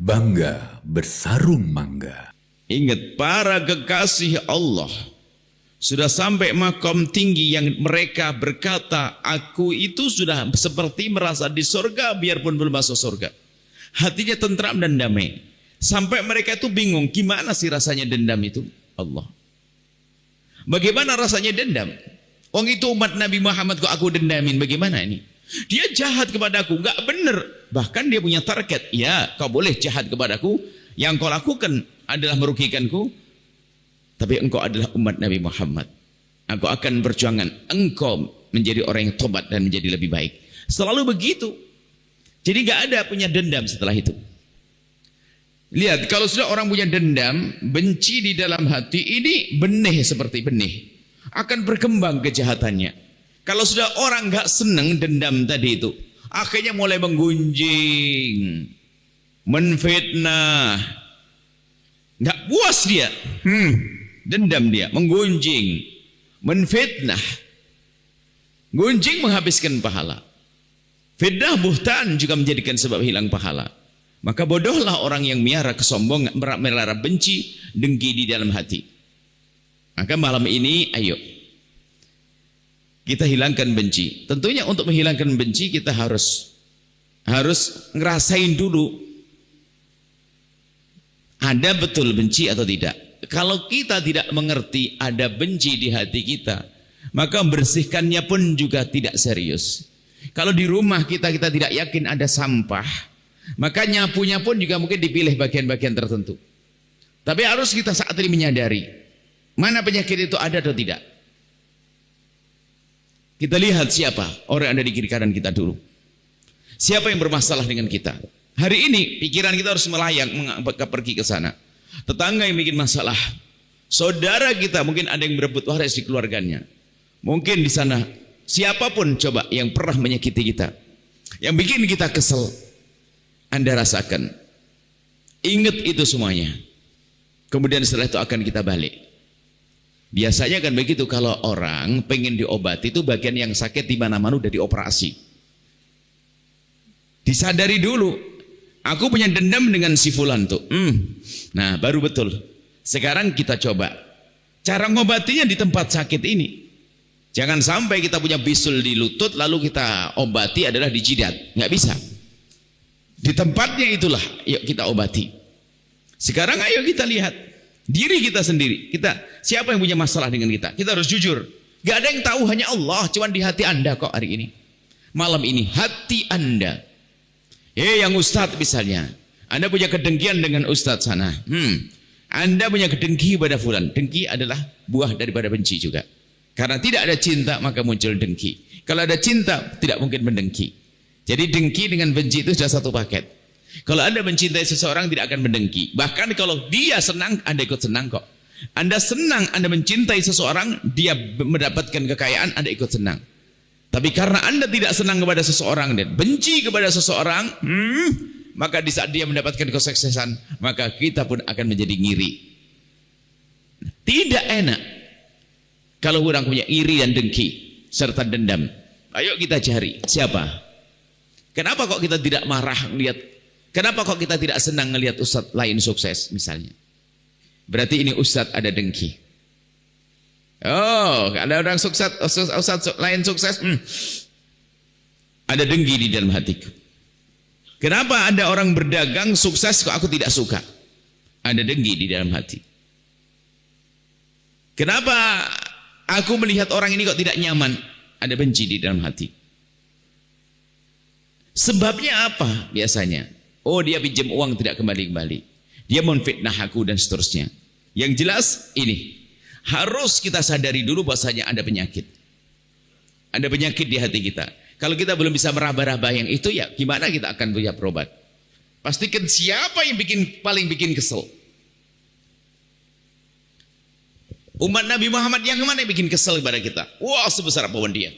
Bangga bersarung mangga. Ingat, para kekasih Allah sudah sampai makom tinggi yang mereka berkata, aku itu sudah seperti merasa di surga biarpun belum masuk surga. Hatinya tentram dan damai. Sampai mereka itu bingung, gimana sih rasanya dendam itu? Allah. Bagaimana rasanya dendam? Wong itu umat Nabi Muhammad kok aku dendamin, bagaimana ini? Dia jahat kepadaku, enggak benar. Bahkan dia punya target. Ya, kau boleh jahat kepadaku, yang kau lakukan adalah merugikanku, tapi engkau adalah umat Nabi Muhammad. Aku akan perjuangan engkau menjadi orang yang tobat dan menjadi lebih baik. Selalu begitu. Jadi enggak ada punya dendam setelah itu. Lihat, kalau sudah orang punya dendam, benci di dalam hati, ini benih seperti benih. Akan berkembang kejahatannya. Kalau sudah orang nggak seneng dendam tadi itu, akhirnya mulai menggunjing, menfitnah, nggak puas dia, dendam dia, menggunjing, menfitnah, gunjing menghabiskan pahala, fitnah buhtan juga menjadikan sebab hilang pahala. Maka bodohlah orang yang miara kesombongan, melihara benci, dengki di dalam hati. Maka malam ini, ayo kita hilangkan benci. Tentunya untuk menghilangkan benci kita harus ngerasain dulu ada betul benci atau tidak. Kalau kita tidak mengerti ada benci di hati kita, maka membersihkannya pun juga tidak serius. Kalau di rumah kita tidak yakin ada sampah, maka nyapunya pun juga mungkin dipilih bagian-bagian tertentu. Tapi harus kita saat ini menyadari mana penyakit itu ada atau tidak. Kita lihat siapa orang yang ada di kiri kanan kita dulu. Siapa yang bermasalah dengan kita. Hari ini pikiran kita harus melayang pergi ke sana. Tetangga yang bikin masalah. Saudara kita mungkin ada yang berebut waris di keluarganya. Mungkin di sana siapapun coba yang pernah menyakiti kita, yang bikin kita kesel, Anda rasakan. Ingat itu semuanya. Kemudian setelah itu akan kita balik. Biasanya kan begitu, kalau orang pengen diobati itu bagian yang sakit di mana-mana udah dioperasi. Disadari dulu, aku punya dendam dengan si fulan tuh. Nah, baru betul. Sekarang kita coba cara ngobatinya di tempat sakit ini. Jangan sampai kita punya bisul di lutut lalu kita obati adalah di jidat. Nggak bisa. Di tempatnya itulah yuk kita obati. Sekarang ayo kita lihat diri kita sendiri. Siapa yang punya masalah dengan kita? Kita harus jujur. Gak ada yang tahu, hanya Allah. Cuman di hati Anda kok hari ini. Malam ini hati Anda. Yang ustadz misalnya, Anda punya kedengkian dengan ustadz sana. Anda punya kedengki pada fulan. Dengki adalah buah daripada benci juga. Karena tidak ada cinta maka muncul dengki. Kalau ada cinta tidak mungkin mendengki. Jadi dengki dengan benci itu sudah satu paket. Kalau Anda mencintai seseorang tidak akan mendengki. Bahkan kalau dia senang, Anda ikut senang kok. Anda senang, Anda mencintai seseorang, dia mendapatkan kekayaan, Anda ikut senang. Tapi karena Anda tidak senang kepada seseorang dan benci kepada seseorang, maka di saat dia mendapatkan kesuksesan, maka kita pun akan menjadi ngiri. Tidak enak kalau orang punya iri dan dengki serta dendam. Ayo kita cari siapa. Kenapa kok kita tidak marah melihat? Kenapa kok kita tidak senang melihat ustadz lain sukses misalnya? Berarti ini ustadz ada dengki. Oh, ada orang sukses, ustadz lain sukses, ada dengki di dalam hatiku. Kenapa ada orang berdagang sukses kok aku tidak suka? Ada dengki di dalam hati. Kenapa aku melihat orang ini kok tidak nyaman? Ada benci di dalam hati. Sebabnya apa biasanya? Oh, dia pinjam uang tidak kembali-kembali. Dia memfitnah aku dan seterusnya. Yang jelas ini harus kita sadari dulu bahwasanya ada penyakit. Ada penyakit di hati kita. Kalau kita belum bisa meraba-raba yang itu, ya gimana kita akan punya berobat? Pastikan siapa yang paling bikin kesel. Umat Nabi Muhammad yang mana yang bikin kesel kepada kita? Wah, sebesar apapun dia.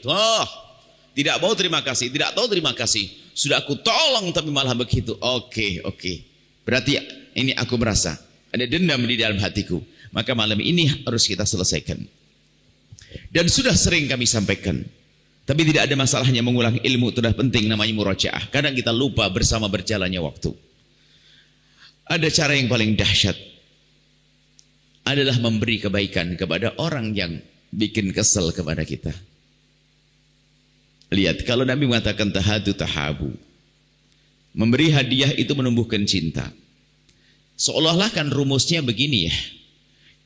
Tidak mau terima kasih, tidak tahu terima kasih. Sudah aku tolong tapi malah begitu. Oke. Berarti ini aku merasa ada dendam di dalam hatiku. Maka malam ini harus kita selesaikan. Dan sudah sering kami sampaikan. Tapi tidak ada masalahnya mengulang ilmu, itu sudah penting, namanya murajaah. Kadang kita lupa bersama berjalannya waktu. Ada cara yang paling dahsyat adalah memberi kebaikan kepada orang yang bikin kesel kepada kita. Lihat, kalau Nabi mengatakan tahadu tahabu, memberi hadiah itu menumbuhkan cinta. Seolah-olah kan rumusnya begini ya,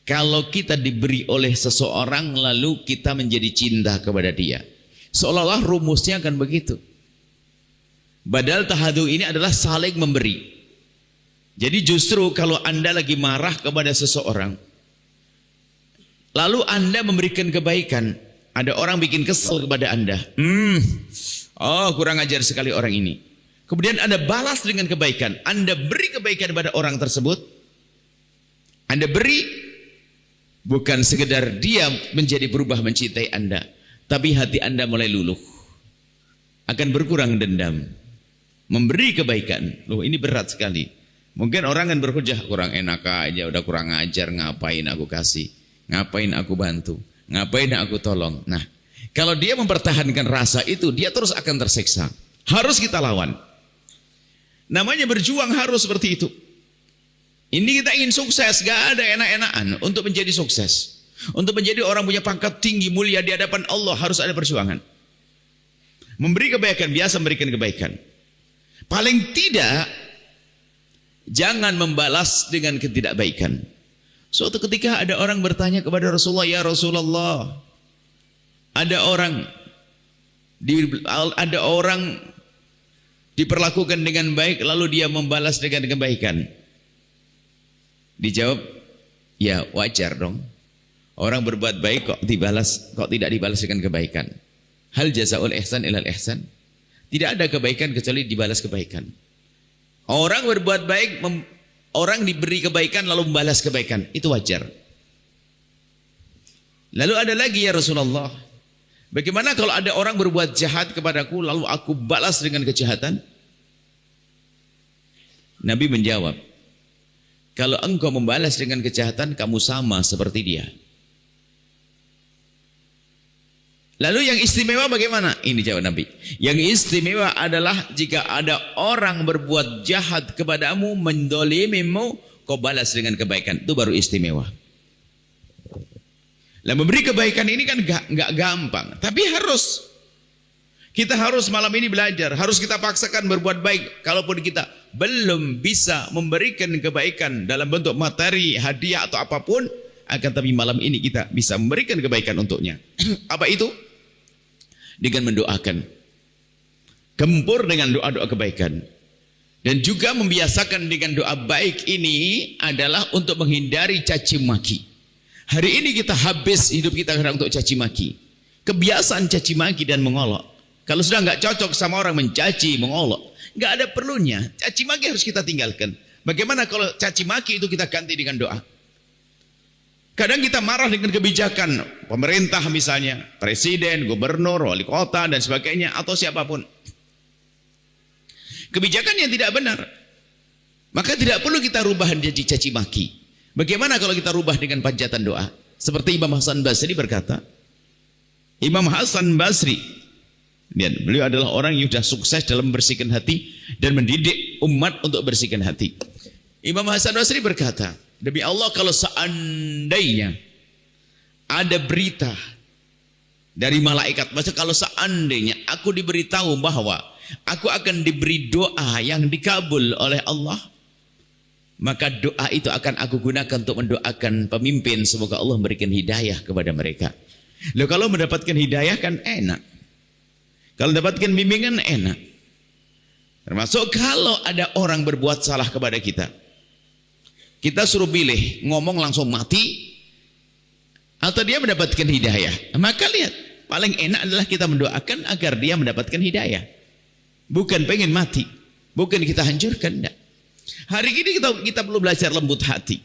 kalau kita diberi oleh seseorang lalu kita menjadi cinta kepada dia, seolah-olah rumusnya akan begitu. Padahal tahadu ini adalah saling memberi. Jadi justru kalau Anda lagi marah kepada seseorang, lalu Anda memberikan kebaikan, ada orang bikin kesel kepada Anda. Oh, kurang ajar sekali orang ini. Kemudian Anda balas dengan kebaikan. Anda beri kebaikan kepada orang tersebut. Anda beri, bukan sekedar dia menjadi berubah mencintai Anda, tapi hati Anda mulai luluh. Akan berkurang dendam. Memberi kebaikan. Loh, ini berat sekali. Mungkin orang kan berhujah, kurang enak aja, udah kurang ajar, ngapain aku kasih, ngapain aku bantu, ngapain aku tolong. Nah, kalau dia mempertahankan rasa itu, dia terus akan tersiksa. Harus kita lawan. Namanya berjuang harus seperti itu. Ini kita ingin sukses, gak ada enak-enakan. Untuk menjadi sukses, untuk menjadi orang punya pangkat tinggi mulia di hadapan Allah, harus ada perjuangan. Memberi kebaikan, biasa memberikan kebaikan. Paling tidak, jangan membalas dengan ketidakbaikan. Suatu ketika ada orang bertanya kepada Rasulullah, ya Rasulullah, ada orang diperlakukan dengan baik lalu dia membalas dengan kebaikan. Dijawab, ya wajar dong. Orang berbuat baik kok tidak dibalas dengan kebaikan. Hal jazaul ihsan ilal ihsan. Tidak ada kebaikan kecuali dibalas kebaikan. Orang berbuat baik, orang diberi kebaikan lalu membalas kebaikan, itu wajar. Lalu ada lagi, ya Rasulullah, bagaimana kalau ada orang berbuat jahat kepadaku lalu aku balas dengan kejahatan? Nabi menjawab, kalau engkau membalas dengan kejahatan, kamu sama seperti dia. Lalu yang istimewa bagaimana? Ini jawab Nabi. Yang istimewa adalah jika ada orang berbuat jahat kepadamu, mendolimimu, kau balas dengan kebaikan. Itu baru istimewa. Lah, memberi kebaikan ini kan nggak gampang. Tapi kita harus malam ini belajar. Harus kita paksakan berbuat baik. Kalaupun kita belum bisa memberikan kebaikan dalam bentuk materi, hadiah atau apapun, akan tapi malam ini kita bisa memberikan kebaikan untuknya. Apa itu? Dengan mendoakan, gempur dengan doa-doa kebaikan, dan juga membiasakan dengan doa baik ini adalah untuk menghindari caci maki. Hari ini kita habis hidup kita untuk caci maki, kebiasaan caci maki dan mengolok. Kalau sudah nggak cocok sama orang mencaci, mengolok, nggak ada perlunya. Caci maki harus kita tinggalkan. Bagaimana kalau caci maki itu kita ganti dengan doa? Kadang kita marah dengan kebijakan pemerintah, misalnya presiden, gubernur, wali kota dan sebagainya, atau siapapun. Kebijakan yang tidak benar, maka tidak perlu kita rubah jadi caci maki. Bagaimana kalau kita rubah dengan panjatan doa? Seperti Imam Hasan Basri berkata, Imam Hasan Basri, beliau adalah orang yang sudah sukses dalam membersihkan hati dan mendidik umat untuk bersihkan hati. Imam Hasan Basri berkata, demi Allah, kalau seandainya ada berita dari malaikat, maksudnya kalau seandainya aku diberitahu bahwa aku akan diberi doa yang dikabul oleh Allah, maka doa itu akan aku gunakan untuk mendoakan pemimpin, semoga Allah memberikan hidayah kepada mereka. Loh, kalau mendapatkan hidayah kan enak, kalau mendapatkan bimbingan enak. Termasuk kalau ada orang berbuat salah kepada kita, kita suruh pilih, ngomong langsung mati, atau dia mendapatkan hidayah. Maka lihat, paling enak adalah kita mendoakan agar dia mendapatkan hidayah. Bukan pengen mati, bukan kita hancurkan. Enggak. Hari ini kita perlu belajar lembut hati.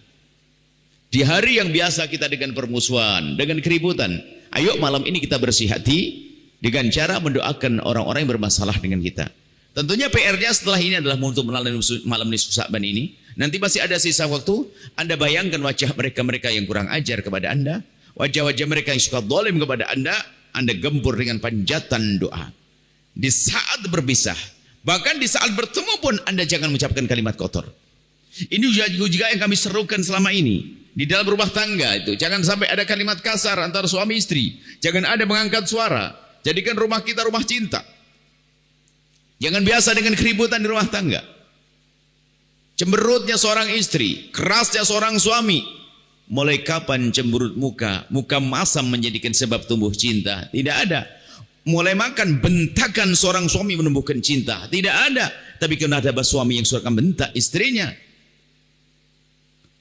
Di hari yang biasa kita dengan permusuhan, dengan keributan, ayo malam ini kita bersih hati dengan cara mendoakan orang-orang yang bermasalah dengan kita. Tentunya PR-nya setelah ini adalah untuk melalui malam nisfu Sya'ban ini. Nanti masih ada sisa waktu. Anda bayangkan wajah mereka-mereka yang kurang ajar kepada Anda, wajah-wajah mereka yang suka zalim kepada Anda gempur dengan panjatan doa. Di saat berpisah, bahkan di saat bertemu pun Anda jangan mengucapkan kalimat kotor. Ini juga yang kami serukan selama ini. Di dalam rumah tangga itu, jangan sampai ada kalimat kasar antara suami istri. Jangan ada mengangkat suara. Jadikan rumah kita rumah cinta. Jangan biasa dengan keributan di rumah tangga. Cemberutnya seorang istri, kerasnya seorang suami. Mulai kapan cemberut muka masam menjadikan sebab tumbuh cinta? Tidak ada. Mulai makan bentakan seorang suami menumbuhkan cinta? Tidak ada. Tapi karena ada suami yang suka bentak istrinya.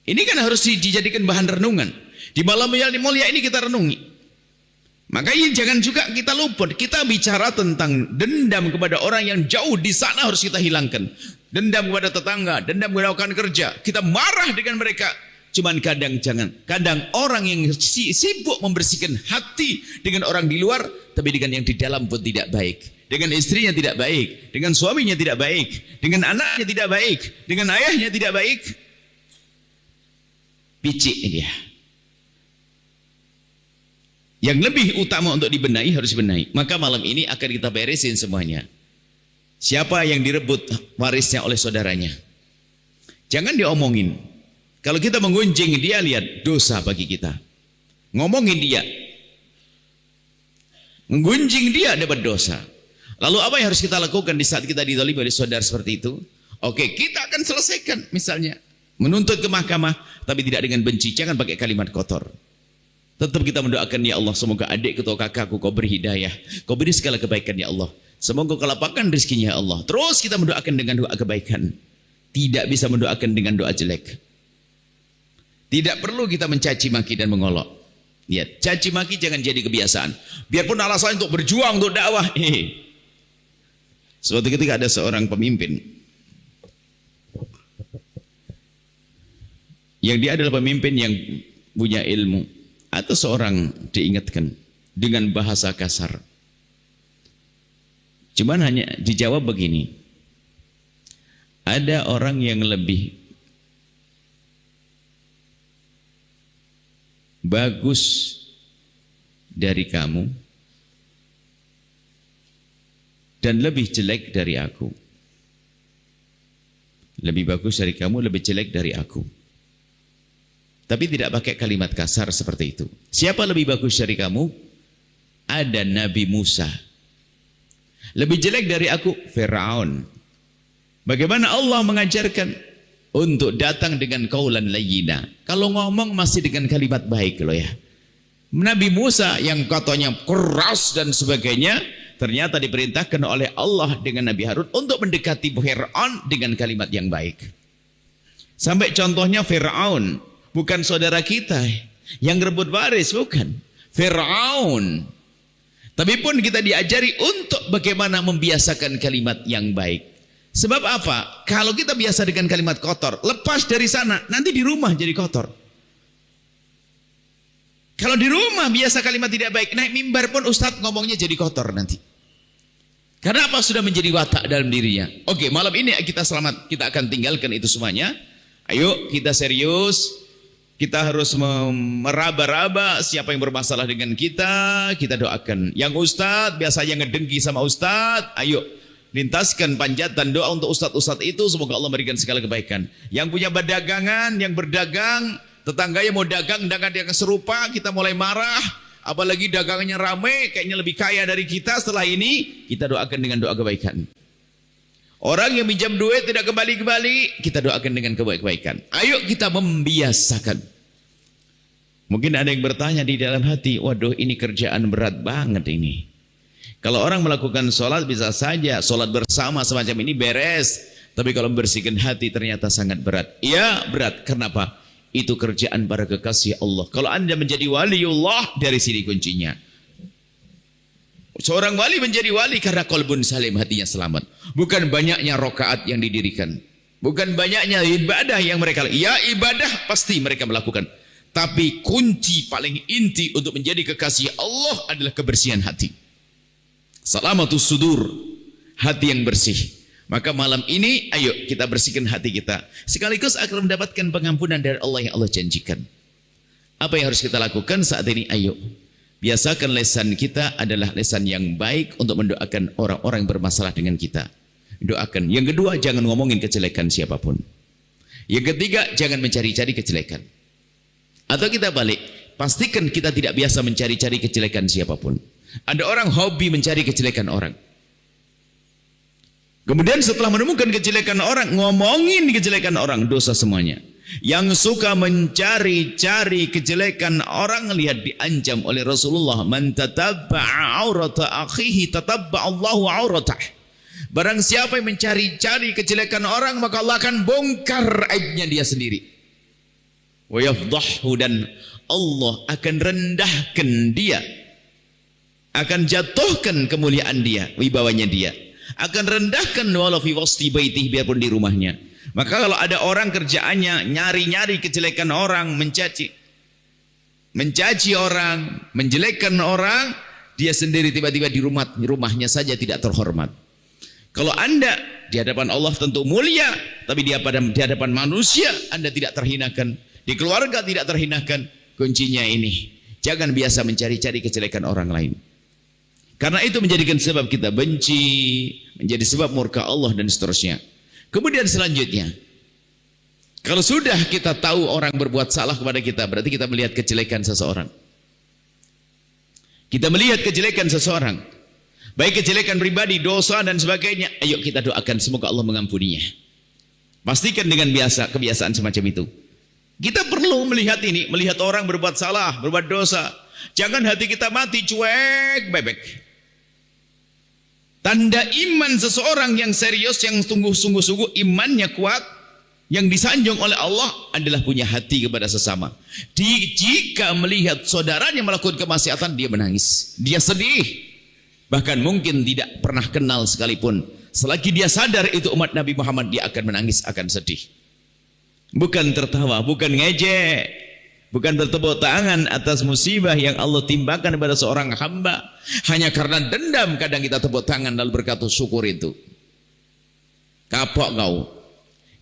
Ini kan harus dijadikan bahan renungan. Di malam yang mulia ini kita renungi. Makanya jangan juga kita luput. Kita bicara tentang dendam kepada orang yang jauh di sana harus kita hilangkan. Dendam kepada tetangga, dendam kepada rekan kerja. Kita marah dengan mereka. Cuman kadang orang yang sibuk membersihkan hati dengan orang di luar, tapi dengan yang di dalam pun tidak baik. Dengan istrinya tidak baik, dengan suaminya tidak baik, dengan anaknya tidak baik, dengan ayahnya tidak baik. Picik dia. Yang lebih utama untuk dibenahi harus dibenahi. Maka malam ini akan kita beresin semuanya. Siapa yang direbut warisnya oleh saudaranya? Jangan diomongin. Kalau kita menggunjing dia, lihat dosa bagi kita. Ngomongin dia. Menggunjing dia dapat dosa. Lalu apa yang harus kita lakukan di saat kita dizalimi oleh saudara seperti itu? Oke, kita akan selesaikan misalnya. Menuntut ke mahkamah, tapi tidak dengan benci. Jangan pakai kalimat kotor. Tetap kita mendoakan, ya Allah, semoga adik atau kakakku kau beri hidayah. Kau beri segala kebaikan, ya Allah. Semoga kau lapangkan rezekinya, ya Allah. Terus kita mendoakan dengan doa kebaikan. Tidak bisa mendoakan dengan doa jelek. Tidak perlu kita mencaci maki dan mengolok. Ya, caci maki jangan jadi kebiasaan. Biarpun alasan untuk berjuang, untuk dakwah. Suatu ketika ada seorang pemimpin. Yang dia adalah pemimpin yang punya ilmu. Atau seorang diingatkan dengan bahasa kasar. Cuman hanya dijawab begini. Ada orang yang lebih bagus dari kamu dan lebih jelek dari aku. Lebih bagus dari kamu, lebih jelek dari aku. Tapi tidak pakai kalimat kasar seperti itu. Siapa lebih bagus dari kamu? Ada Nabi Musa. Lebih jelek dari aku, Firaun. Bagaimana Allah mengajarkan untuk datang dengan qaulan layyina. Kalau ngomong masih dengan kalimat baik loh ya. Nabi Musa yang katanya keras dan sebagainya, ternyata diperintahkan oleh Allah dengan Nabi Harun untuk mendekati Firaun dengan kalimat yang baik. Sampai contohnya Firaun bukan saudara kita yang rebut waris, bukan. Firaun. Tapi pun kita diajari untuk bagaimana membiasakan kalimat yang baik. Sebab apa? Kalau kita biasa dengan kalimat kotor, lepas dari sana, nanti di rumah jadi kotor. Kalau di rumah biasa kalimat tidak baik, naik mimbar pun ustadz ngomongnya jadi kotor nanti. Karena apa? Sudah menjadi watak dalam dirinya. Oke, malam ini kita selamat, kita akan tinggalkan itu semuanya. Ayo kita serius. Kita harus meraba-raba siapa yang bermasalah dengan kita doakan. Yang ustadz biasanya ngedengki sama ustadz, ayo lintaskan panjatan doa untuk ustadz-ustadz itu, semoga Allah memberikan segala kebaikan. Yang punya dagangan, yang berdagang, tetangganya mau dagang yang serupa, kita mulai marah, apalagi dagangannya ramai, kayaknya lebih kaya dari kita. Setelah ini kita doakan dengan doa kebaikan. Orang yang minjam duit tidak kembali-kembali, kita doakan dengan kebaikan. Ayo kita membiasakan. Mungkin ada yang bertanya di dalam hati, waduh ini kerjaan berat banget ini. Kalau orang melakukan sholat bisa saja, sholat bersama semacam ini beres. Tapi kalau membersihkan hati ternyata sangat berat. Iya berat, kenapa? Itu kerjaan para kekasih Allah. Kalau anda menjadi waliullah, dari sini kuncinya. Seorang wali menjadi wali karena qalbun salim, hatinya selamat. Bukan banyaknya rokaat yang didirikan. Bukan banyaknya ibadah yang mereka lakukan. Ya ibadah pasti mereka melakukan. Tapi kunci paling inti untuk menjadi kekasih Allah adalah kebersihan hati. Salamatus sudur, hati yang bersih. Maka malam ini ayo kita bersihkan hati kita. Sekaligus akan mendapatkan pengampunan dari Allah yang Allah janjikan. Apa yang harus kita lakukan saat ini? Ayo. Biasakan lesan kita adalah lesan yang baik untuk mendoakan orang-orang yang bermasalah dengan kita. Doakan. Yang kedua, jangan ngomongin kejelekan siapapun. Yang ketiga, jangan mencari-cari kejelekan. Atau kita balik, pastikan kita tidak biasa mencari-cari kejelekan siapapun. Ada orang hobi mencari kejelekan orang. Kemudian setelah menemukan kejelekan orang, ngomongin kejelekan orang, dosa semuanya. Yang suka mencari-cari kejelekan orang, lihat diancam oleh Rasulullah, man tatabba'a aurata akhihi tatabba'a Allahu auratah. Barang siapa yang mencari-cari kejelekan orang, maka Allah akan bongkar aibnya dia sendiri. Wa yafdhahu, dan Allah akan rendahkan dia, akan jatuhkan kemuliaan dia, wibawanya dia, akan rendahkan walau fi wasti baitih, biarpun di rumahnya. Maka kalau ada orang kerjaannya nyari-nyari kejelekan orang, mencaci orang, menjelekkan orang, dia sendiri tiba-tiba di rumahnya saja tidak terhormat. Kalau Anda di hadapan Allah tentu mulia, tapi di hadapan manusia Anda tidak terhinakan, di keluarga tidak terhinakan. Kuncinya ini, jangan biasa mencari-cari kejelekan orang lain. Karena itu menjadikan sebab kita benci, menjadi sebab murka Allah dan seterusnya. Kemudian selanjutnya, kalau sudah kita tahu orang berbuat salah kepada kita, berarti kita melihat kejelekan seseorang. Kita melihat kejelekan seseorang, baik kejelekan pribadi, dosa dan sebagainya, ayo kita doakan semoga Allah mengampuninya. Pastikan dengan kebiasaan semacam itu. Kita perlu melihat ini, melihat orang berbuat salah, berbuat dosa. Jangan hati kita mati cuek bebek. Tanda iman seseorang yang serius, yang sungguh-sungguh imannya kuat, yang disanjung oleh Allah adalah punya hati kepada sesama. Jika melihat saudaranya melakukan kemaksiatan, dia menangis, dia sedih, bahkan mungkin tidak pernah kenal sekalipun. Selagi dia sadar itu umat Nabi Muhammad, dia akan menangis, akan sedih. Bukan tertawa, bukan ngejek, bukan bertepuk tangan atas musibah yang Allah timpakan kepada seorang hamba. Hanya karena dendam kadang kita tepuk tangan lalu berkata syukur itu. Kapok kau.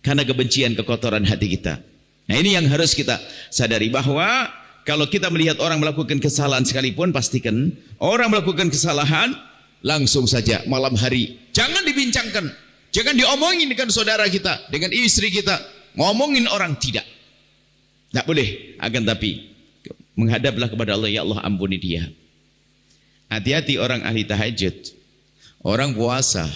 Karena kebencian, kekotoran hati kita. Nah ini yang harus kita sadari, bahwa kalau kita melihat orang melakukan kesalahan sekalipun, pastikan orang melakukan kesalahan langsung saja malam hari. Jangan dibincangkan. Jangan diomongin dengan saudara kita, dengan istri kita. Ngomongin orang, tidak. Tak boleh. Akan tapi menghadaplah kepada Allah, ya Allah ampuni dia. Hati-hati orang ahli tahajud, orang puasa,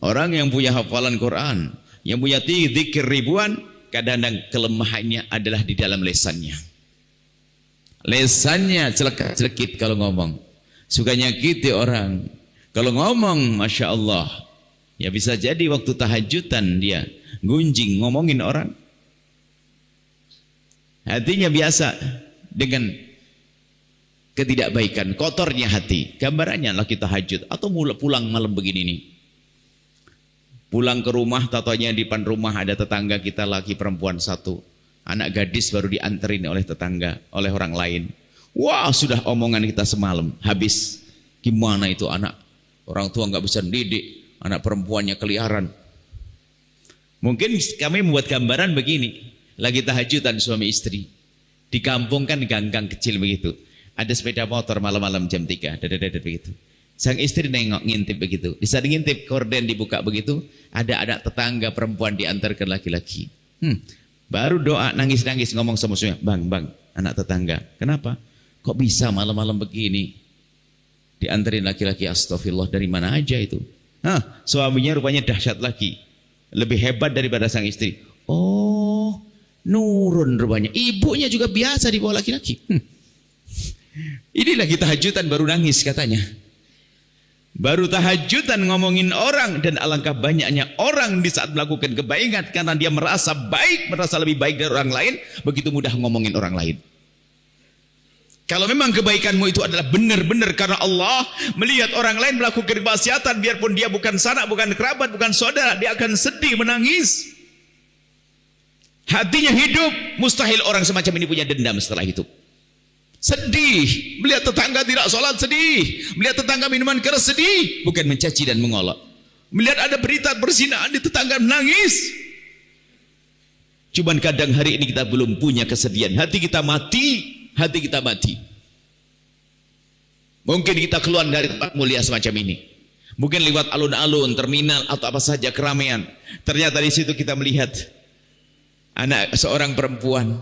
orang yang punya hafalan Quran, yang punya zikir ribuan, kadang-kadang kelemahannya adalah di dalam lesannya. Lesannya celekit kalau ngomong, suka nyakiti orang. Kalau ngomong, Masya Allah, ya bisa jadi waktu tahajudan dia gunjing ngomongin orang. Hatinya biasa dengan ketidakbaikan, kotornya hati. Gambarannya lagi tahajud atau pulang malam begini nih. Pulang ke rumah, tatanya di depan rumah ada tetangga kita laki perempuan satu. Anak gadis baru dianterin oleh tetangga, oleh orang lain. Wah, sudah omongan kita semalam habis. Gimana itu anak? Orang tua nggak bisa didik, anak perempuannya keliaran. Mungkin kami membuat gambaran begini, lagi tahajudan suami istri. Di kampung kan gang-gang kecil begitu. Ada sepeda motor malam-malam jam 3, begitu. Sang istri nengok, ngintip begitu. Di saat ngintip, korden dibuka begitu, ada anak tetangga perempuan diantarkan laki-laki. Baru doa, nangis-nangis, ngomong sama suaminya, bang, anak tetangga. Kenapa? Kok bisa malam-malam begini? Diantarin laki-laki, astagfirullah, dari mana aja itu? Suaminya rupanya dahsyat lagi. Lebih hebat daripada sang istri. Oh, nurun rupanya. Ibunya juga biasa dibawa laki-laki. Inilah kita tahajudan baru nangis katanya. Baru tahajudan ngomongin orang, dan alangkah banyaknya orang di saat melakukan kebaikan karena dia merasa baik, merasa lebih baik dari orang lain, begitu mudah ngomongin orang lain. Kalau memang kebaikanmu itu adalah benar-benar karena Allah, melihat orang lain melakukan kemaksiatan, biarpun dia bukan sanak, bukan kerabat, bukan saudara, dia akan sedih, menangis. Hatinya hidup. Mustahil orang semacam ini punya dendam setelah itu. Sedih. Melihat tetangga tidak sholat, sedih. Melihat tetangga minuman keras, sedih. Bukan mencaci dan mengolok. Melihat ada berita perzinahan di tetangga, menangis. Cuman kadang hari ini kita belum punya kesedihan. Hati kita mati. Hati kita mati. Mungkin kita keluar dari tempat mulia semacam ini. Mungkin lewat alun-alun, terminal atau apa saja keramaian. Ternyata di situ kita melihat anak seorang perempuan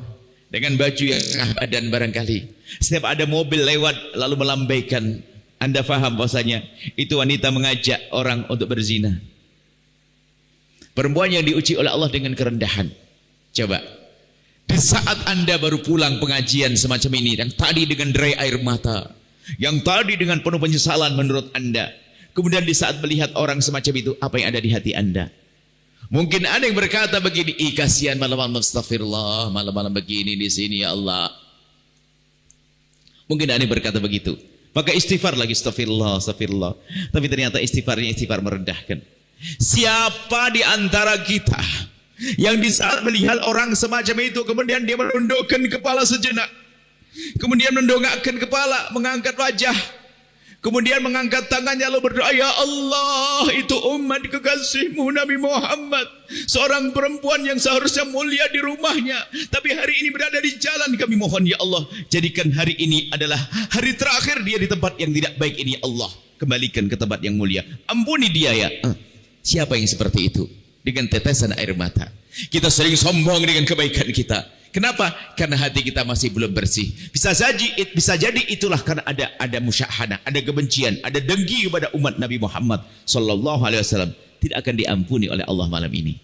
dengan baju yang setengah badan barangkali. Setiap ada mobil lewat lalu melambaikan, Anda faham bahwasanya itu wanita mengajak orang untuk berzina. Perempuan yang diuji oleh Allah dengan kerendahan. Coba, di saat Anda baru pulang pengajian semacam ini, yang tadi dengan derai air mata, yang tadi dengan penuh penyesalan menurut Anda, kemudian di saat melihat orang semacam itu, apa yang ada di hati Anda? Mungkin ada yang berkata begini, ih kasihan malam-malam astagfirullah, malam-malam begini di sini ya Allah. Mungkin ada yang berkata begitu. Maka istighfar lagi, astagfirullah, astagfirullah. Tapi ternyata istighfarnya istighfar merendahkan. Siapa di antara kita yang di saat melihat orang semacam itu kemudian dia menundukkan kepala sejenak, kemudian mendongakkan kepala, mengangkat wajah, kemudian mengangkat tangannya lalu berdoa, ya Allah, itu umat kekasihmu Nabi Muhammad, seorang perempuan yang seharusnya mulia di rumahnya, tapi hari ini berada di jalan. Kami mohon ya Allah, jadikan hari ini adalah hari terakhir dia di tempat yang tidak baik ini ya Allah, kembalikan ke tempat yang mulia, ampuni dia ya. Siapa yang seperti itu? Dengan tetesan air mata. Kita sering sombong dengan kebaikan kita. Kenapa? Karena hati kita masih belum bersih. Bisa jadi itulah karena ada musyahana, ada kebencian, ada dengki kepada umat Nabi Muhammad sallallahu alaihi wasallam, tidak akan diampuni oleh Allah malam ini.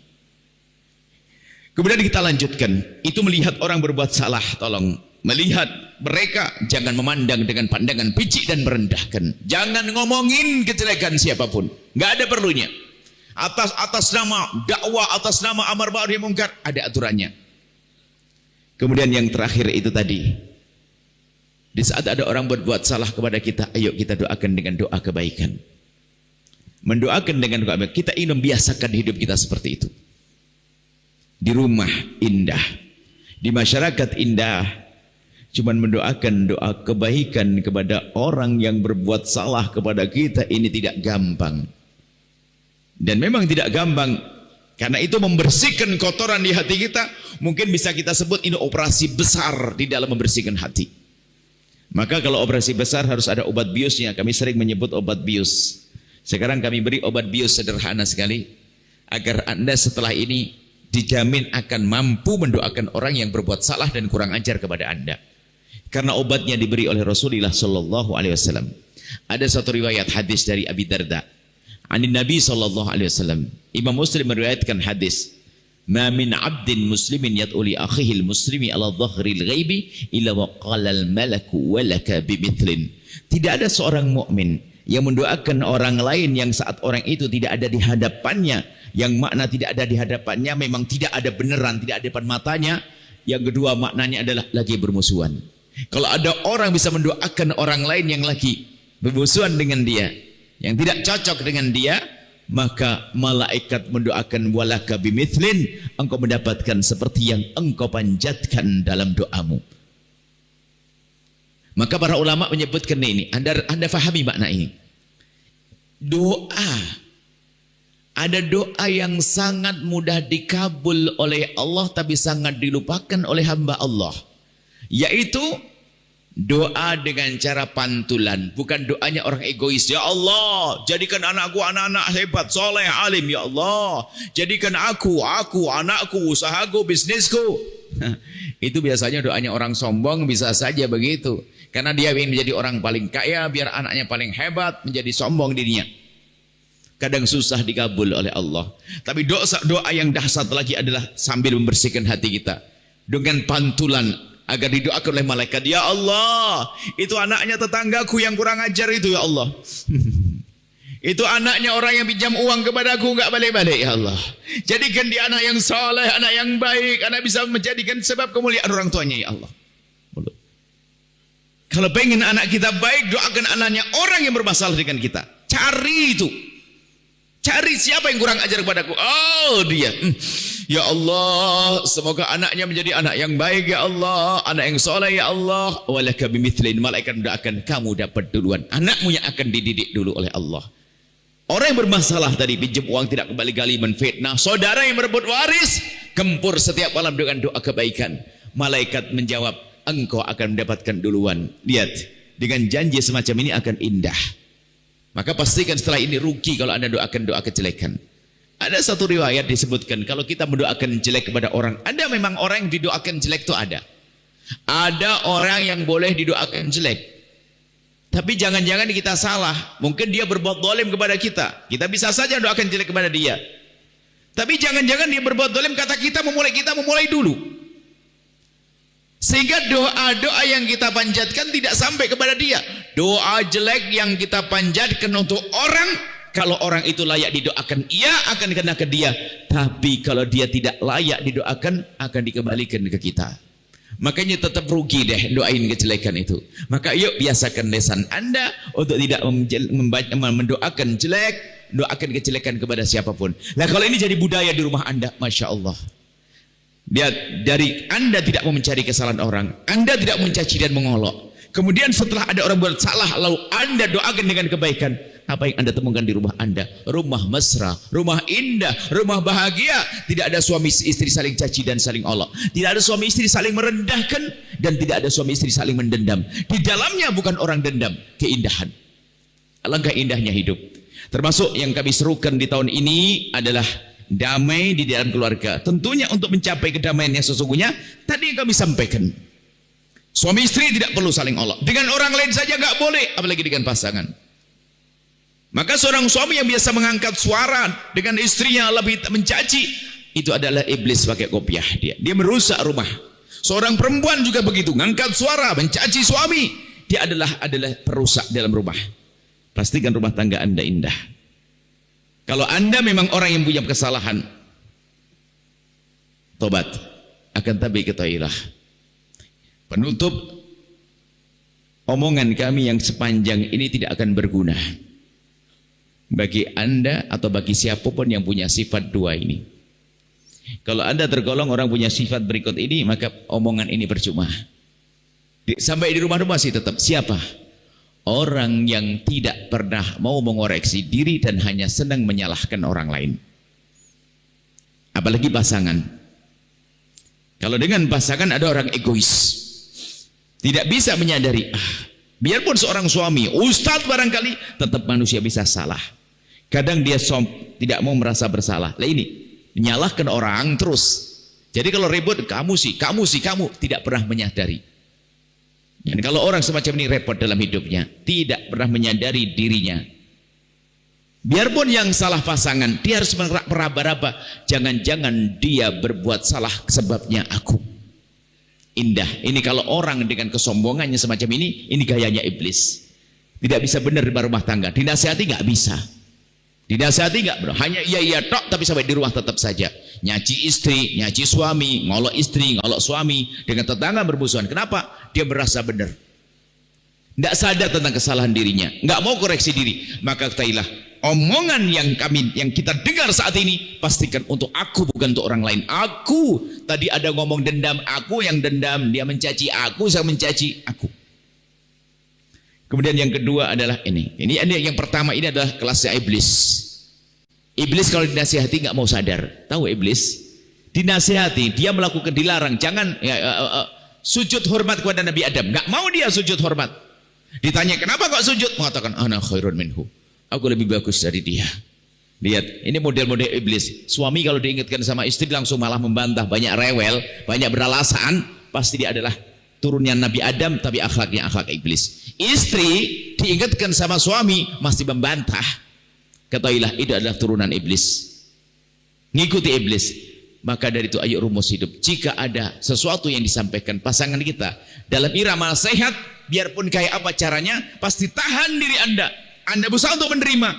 Kemudian kita lanjutkan, itu melihat orang berbuat salah, tolong melihat mereka jangan memandang dengan pandangan picik dan merendahkan. Jangan ngomongin kejelekan siapapun, nggak ada perlunya. Atas nama dakwah, atas nama amar ma'ruf nahi munkar, ada aturannya. Kemudian yang terakhir itu tadi, di saat ada orang berbuat salah kepada kita, ayo kita doakan dengan doa kebaikan. Mendoakan dengan doa kebaikan. Kita ingin membiasakan hidup kita seperti itu. Di rumah indah, di masyarakat indah, cuman mendoakan doa kebaikan kepada orang yang berbuat salah kepada kita, ini tidak gampang. Dan memang tidak gampang, karena itu membersihkan kotoran di hati kita. Mungkin bisa kita sebut ini operasi besar di dalam membersihkan hati. Maka kalau operasi besar harus ada obat biusnya. Kami sering menyebut obat bius. Sekarang kami beri obat bius sederhana sekali, agar Anda setelah ini dijamin akan mampu mendoakan orang yang berbuat salah dan kurang ajar kepada Anda. Karena obatnya diberi oleh Rasulullah sallallahu alaihi wasallam. Ada satu riwayat hadis dari Abi Darda, Anin Nabi sallallahu alaihi wasallam. Imam Muslim meriwayatkan hadis, "Ma min 'abdin muslimin yad'u li akhihi al-muslimi 'ala dhahril ghaibi illa wa qala al-malaku wa laka bimithlin." Tidak ada seorang mukmin yang mendoakan orang lain yang saat orang itu tidak ada di hadapannya. Yang makna tidak ada di hadapannya memang tidak ada beneran, tidak ada di depan matanya. Yang kedua maknanya adalah lagi bermusuhan. Kalau ada orang bisa mendoakan orang lain yang lagi bermusuhan dengan dia, yang tidak cocok dengan dia, maka malaikat mendoakan walaka bimithlin, engkau mendapatkan seperti yang engkau panjatkan dalam doamu. Maka para ulama menyebutkan ini, Anda fahami makna ini. Doa, ada doa yang sangat mudah dikabul oleh Allah tapi sangat dilupakan oleh hamba Allah, yaitu doa dengan cara pantulan, bukan doanya orang egois. Ya Allah, jadikan anakku anak-anak hebat, soleh, alim. Ya Allah, jadikan aku, anakku, usahaku, bisnisku. Itu biasanya doanya orang sombong, bisa saja begitu. Karena dia ingin menjadi orang paling kaya, biar anaknya paling hebat, menjadi sombong dirinya. Kadang susah dikabul oleh Allah. Tapi doa yang dahsyat lagi adalah sambil membersihkan hati kita dengan pantulan, agar didoakan oleh malaikat. Ya Allah, itu anaknya tetanggaku yang kurang ajar itu ya Allah. Itu anaknya orang yang pinjam uang kepadaku enggak balik-balik ya Allah. Jadikan dia anak yang soleh, anak yang baik, anak bisa menjadikan sebab kemuliaan orang tuanya ya Allah. Kalau pengen anak kita baik, doakan anaknya orang yang bermasalah dengan kita. Cari itu. Cari siapa yang kurang ajar kepadaku. Oh dia. Ya Allah, semoga anaknya menjadi anak yang baik ya Allah, anak yang soleh ya Allah. Walaka bimithlin, malaikat mendoakan kamu dapat duluan. Anakmu yang akan dididik dulu oleh Allah. Orang yang bermasalah tadi, pinjam uang tidak kembali, gali, menfitnah. Saudara yang merebut waris, gempur setiap malam dengan doa kebaikan. Malaikat menjawab, engkau akan mendapatkan duluan. Lihat, dengan janji semacam ini akan indah. Maka pastikan setelah ini rugi kalau Anda doakan doa kejelekan. Ada satu riwayat disebutkan kalau kita mendoakan jelek kepada orang, ada memang orang yang didoakan jelek itu ada. Ada orang yang boleh didoakan jelek. Tapi jangan-jangan kita salah. Mungkin dia berbuat zalim kepada kita. Kita bisa saja doakan jelek kepada dia. Tapi jangan-jangan dia berbuat zalim kita memulai dulu. Sehingga doa-doa yang kita panjatkan tidak sampai kepada dia. Doa jelek yang kita panjatkan untuk orang, kalau orang itu layak didoakan, ia akan kena ke dia. Tapi kalau dia tidak layak didoakan, akan dikembalikan ke kita. Makanya tetap rugi deh doain kejelekan itu. Maka yuk biasakan lisan Anda untuk tidak mendoakan jelek, doakan kejelekan kepada siapapun. Nah kalau ini jadi budaya di rumah Anda, Masya Allah. Dia dari Anda tidak mau mencari kesalahan orang, Anda tidak mencaci dan mengolok. Kemudian setelah ada orang buat salah, lalu Anda doakan dengan kebaikan. Apa yang Anda temukan di rumah Anda? Rumah mesra, rumah indah, rumah bahagia. Tidak ada suami istri saling caci dan saling olok. Tidak ada suami istri saling merendahkan, dan tidak ada suami istri saling mendendam. Di dalamnya bukan orang dendam, keindahan. Alangkah indahnya hidup. Termasuk yang kami serukan di tahun ini adalah damai di dalam keluarga. Tentunya untuk mencapai kedamaian yang sesungguhnya, tadi yang kami sampaikan. Suami istri tidak perlu saling olok. Dengan orang lain saja nggak boleh, apalagi dengan pasangan. Maka seorang suami yang biasa mengangkat suara dengan istrinya lebih mencaci, itu adalah iblis pakai kopiah dia. Dia merusak rumah. Seorang perempuan juga begitu, mengangkat suara mencaci suami, dia adalah perusak dalam rumah. Pastikan rumah tangga Anda indah. Kalau Anda memang orang yang punya kesalahan, tobat. Akan tapi ketahuilah, penutup omongan kami yang sepanjang ini tidak akan berguna bagi Anda atau bagi siapapun yang punya sifat dua ini. Kalau Anda tergolong orang punya sifat berikut ini, maka omongan ini percuma. Sampai di rumah-rumah sih tetap. Siapa? Orang yang tidak pernah mau mengoreksi diri dan hanya senang menyalahkan orang lain. Apalagi pasangan. Kalau dengan pasangan ada orang egois, tidak bisa menyadari, biarpun seorang suami, ustadz barangkali, tetap manusia bisa salah. Kadang dia tidak mau merasa bersalah. Lah ini, menyalahkan orang terus. Jadi kalau ribut, kamu, tidak pernah menyadari. Dan kalau orang semacam ini repot dalam hidupnya, tidak pernah menyadari dirinya. Biarpun yang salah pasangan, dia harus meraba-raba. Jangan-jangan dia berbuat salah sebabnya aku. Indah. Ini kalau orang dengan kesombongannya semacam ini gayanya iblis. Tidak bisa benar di rumah tangga. Dinasihati nggak bisa. Dinasihati nggak bro. Hanya iya tok, tapi sampai di rumah tetap saja. Nyaci istri, nyaci suami, ngolok istri, ngolok suami, dengan tetangga bermusuhan. Kenapa? Dia merasa benar. Nggak sadar tentang kesalahan dirinya, nggak mau koreksi diri. Maka ketahuilah, omongan yang kita dengar saat ini, pastikan untuk aku, bukan untuk orang lain. Aku tadi ada ngomong dendam, aku yang dendam, dia mencaci aku, saya mencaci aku. Kemudian yang kedua adalah ini yang pertama ini adalah kelasnya iblis. Iblis kalau dinasihati nggak mau sadar. Tahu iblis? Dinasihati, dia melakukan, dilarang, jangan sujud hormat kepada Nabi Adam. Nggak mau dia sujud hormat. Ditanya kenapa kok sujud? Mengatakan ana khairun minhu. Aku lebih bagus dari dia. Lihat, ini model-model iblis. Suami kalau diingatkan sama istri langsung malah membantah, banyak rewel, banyak beralasan, pasti dia adalah turunnya Nabi Adam, tapi akhlaknya akhlak iblis. Istri diingatkan sama suami masih membantah, ketahuilah itu adalah turunan iblis. Ngikuti iblis. Maka dari itu ayo rumus hidup. Jika ada sesuatu yang disampaikan pasangan kita dalam irama sehat, biarpun kayak apa caranya, pasti tahan diri Anda. Anda berusaha untuk menerima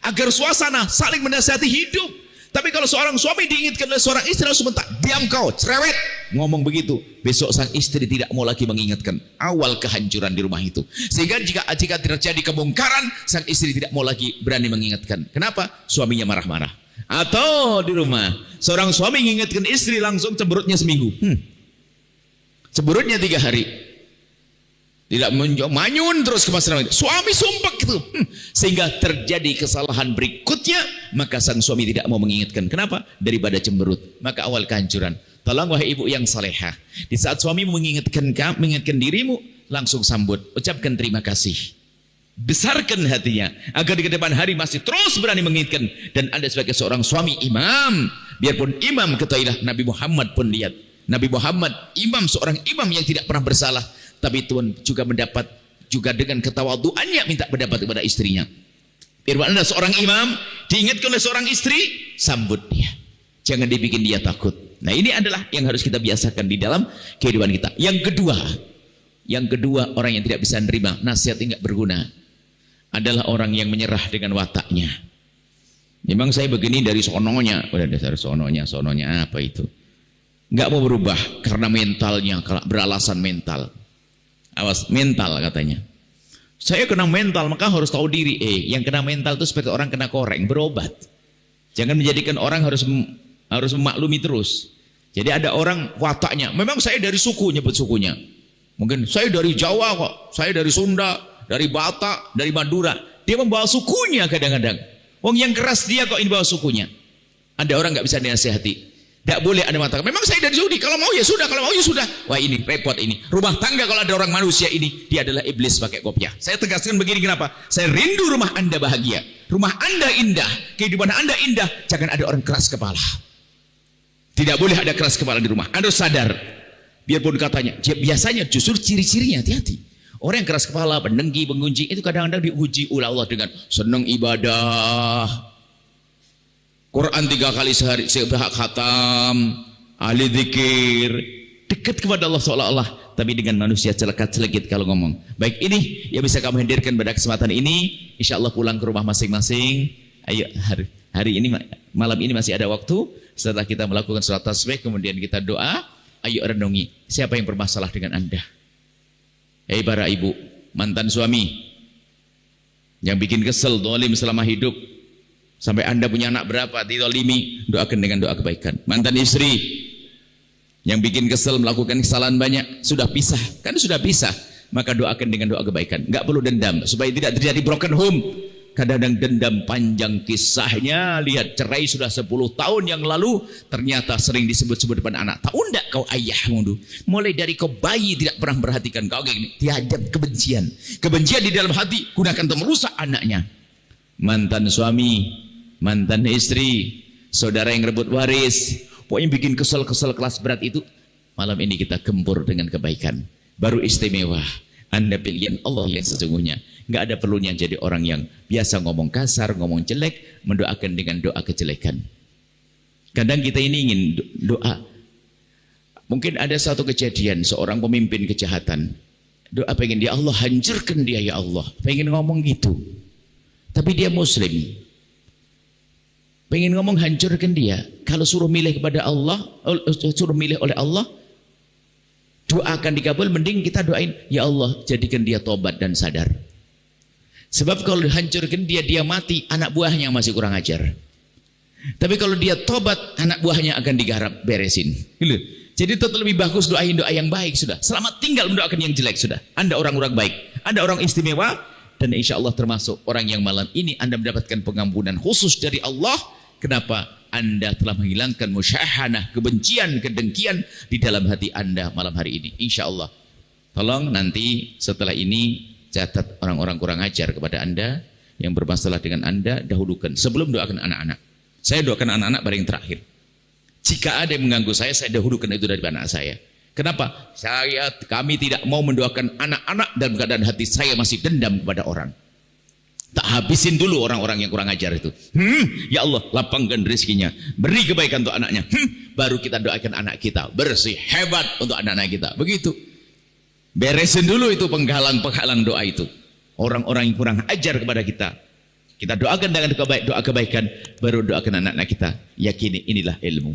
agar suasana saling menasihati hidup. Tapi kalau seorang suami diingatkan oleh seorang istri langsung mentak, diam kau, cerewet, ngomong begitu, besok sang istri tidak mau lagi mengingatkan. Awal kehancuran di rumah itu. Sehingga jika terjadi kemungkaran, sang istri tidak mau lagi berani mengingatkan. Kenapa? Suaminya marah-marah. Atau di rumah, seorang suami mengingatkan istri langsung cemberutnya seminggu. Cemberutnya 3 hari. Tidak manyun terus ke masyarakat. Suami sumpah gitu. Sehingga terjadi kesalahan berikutnya, maka sang suami tidak mau mengingatkan. Kenapa? Daripada cemberut. Maka awal kehancuran. Tolong wahai ibu yang salehah, di saat suami mengingatkan dirimu, langsung sambut, ucapkan terima kasih. Besarkan hatinya agar di kedepan hari masih terus berani mengingatkan. Dan Anda sebagai seorang suami imam, biarpun imam, ketahuilah Nabi Muhammad pun lihat, Nabi Muhammad imam, seorang imam yang tidak pernah bersalah, tapi Tuhan juga mendapat juga dengan ketawaduannya minta pendapat kepada istrinya. Biarpun Anda seorang imam, diingatkan oleh seorang istri, sambut dia, jangan dibikin dia takut. Nah, ini adalah yang harus kita biasakan di dalam kehidupan kita. Yang kedua, orang yang tidak bisa menerima nasihat yang tidak berguna adalah orang yang menyerah dengan wataknya. Memang saya begini dari sononya, udah dasar sononya apa itu? Nggak mau berubah karena mentalnya, beralasan mental. Awas, mental katanya. Saya kena mental, maka harus tahu diri. Yang kena mental itu seperti orang kena koreng, berobat. Jangan menjadikan orang harus memaklumi terus. Jadi ada orang wataknya, memang saya dari suku, nyebut sukunya. Mungkin saya dari Jawa kok, saya dari Sunda, dari Batak, dari Madura. Dia membawa sukunya kadang-kadang. Wong yang keras dia kok ini bawa sukunya. Ada orang nggak bisa dinasihati. Tidak boleh Anda mengatakan, memang saya dari sini, kalau mau ya sudah, kalau mau ya sudah. Wah, ini repot ini. Rumah tangga kalau ada orang manusia ini, dia adalah iblis pakai kopiah. Saya tegaskan begini, kenapa? Saya rindu rumah Anda bahagia. Rumah Anda indah, kehidupan Anda indah. Jangan ada orang keras kepala. Tidak boleh ada keras kepala di rumah. Anda sadar. Biarpun katanya, biasanya justru ciri-cirinya hati-hati. Orang yang keras kepala, pendengki, penggunjing, itu kadang-kadang diuji oleh Allah dengan senang ibadah, Quran 3 kali sehari, khatam, ahli zikir, dekat kepada Allah seolah-olah, tapi dengan manusia celekat-celekit kalau ngomong. Baik, ini yang bisa kamu hadirkan pada kesempatan ini. Insya Allah pulang ke rumah masing-masing. Ayo, hari ini, malam ini masih ada waktu. Setelah kita melakukan sholat tasbih, kemudian kita doa. Ayo renungi, siapa yang bermasalah dengan Anda? Hei para ibu, mantan suami yang bikin kesel, dolim selama hidup, sampai Anda punya anak berapa, didolimi, doakan dengan doa kebaikan. Mantan istri yang bikin kesel, melakukan kesalahan banyak, sudah pisah, kan sudah pisah, maka doakan dengan doa kebaikan. Enggak perlu dendam, supaya tidak terjadi broken home. Kadang-kadang dendam panjang kisahnya. Lihat, cerai sudah 10 tahun yang lalu, ternyata sering disebut-sebut depan anak. Tahu enggak kau ayahmu dulu? Mulai dari kau bayi tidak pernah perhatikan kau kayak gini. Dihadap kebencian. Kebencian di dalam hati, gunakan untuk merusak anaknya. Mantan suami, mantan istri, saudara yang rebut waris, pokoknya bikin kesel-kesel kelas berat itu, malam ini kita gempur dengan kebaikan. Baru istimewa. Anda pilihan Allah yang sesungguhnya. Nggak ada perlunya jadi orang yang biasa ngomong kasar, ngomong jelek, mendoakan dengan doa kejelekan. Kadang kita ini ingin doa. Mungkin ada satu kejadian, seorang pemimpin kejahatan. Doa pengen dia, Allah hancurkan dia ya Allah. Pengen ngomong gitu. Tapi dia muslim. Pengen ngomong hancurkan dia. Kalau suruh milih kepada Allah, suruh milih oleh Allah, doa akan dikabul, mending kita doain, ya Allah jadikan dia tobat dan sadar. Sebab kalau dihancurkan dia mati, anak buahnya masih kurang ajar. Tapi kalau dia tobat, anak buahnya akan digarap, beresin. Jadi tetap lebih bagus doain doa yang baik sudah. Selamat tinggal mendoakan yang jelek sudah. Anda orang-orang baik, Anda orang istimewa, dan insya Allah termasuk orang yang malam ini Anda mendapatkan pengampunan khusus dari Allah. Kenapa? Anda telah menghilangkan musyahanah, kebencian, kedengkian di dalam hati Anda malam hari ini. Insya Allah. Tolong nanti setelah ini catat orang-orang kurang ajar kepada Anda yang bermasalah dengan Anda, dahulukan sebelum doakan anak-anak. Saya doakan anak-anak baru yang terakhir. Jika ada yang mengganggu saya dahulukan itu dari anak saya. Kenapa? Kami tidak mau mendoakan anak-anak dalam keadaan hati saya masih dendam kepada orang. Tak habisin dulu orang-orang yang kurang ajar itu. Ya Allah, lapangkan rezekinya, beri kebaikan untuk anaknya. Baru kita doakan anak kita bersih, hebat untuk anak-anak kita. Begitu. Beresin dulu itu penghalang-penghalang doa itu. Orang-orang yang kurang ajar kepada kita. Kita doakan dengan doa kebaikan, baru doakan anak-anak kita. Yakini inilah ilmu.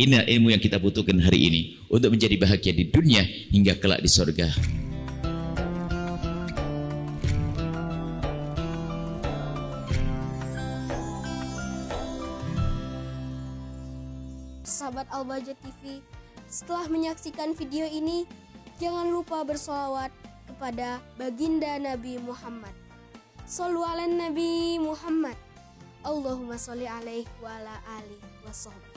Inilah ilmu yang kita butuhkan hari ini untuk menjadi bahagia di dunia hingga kelak di surga. Sahabat Al-Bahjah TV, setelah menyaksikan video ini, jangan lupa bersolawat kepada baginda Nabi Muhammad. Shollu ala Nabi Muhammad. Allahumma sholli alaihi wa ala alihi wa sahbihi.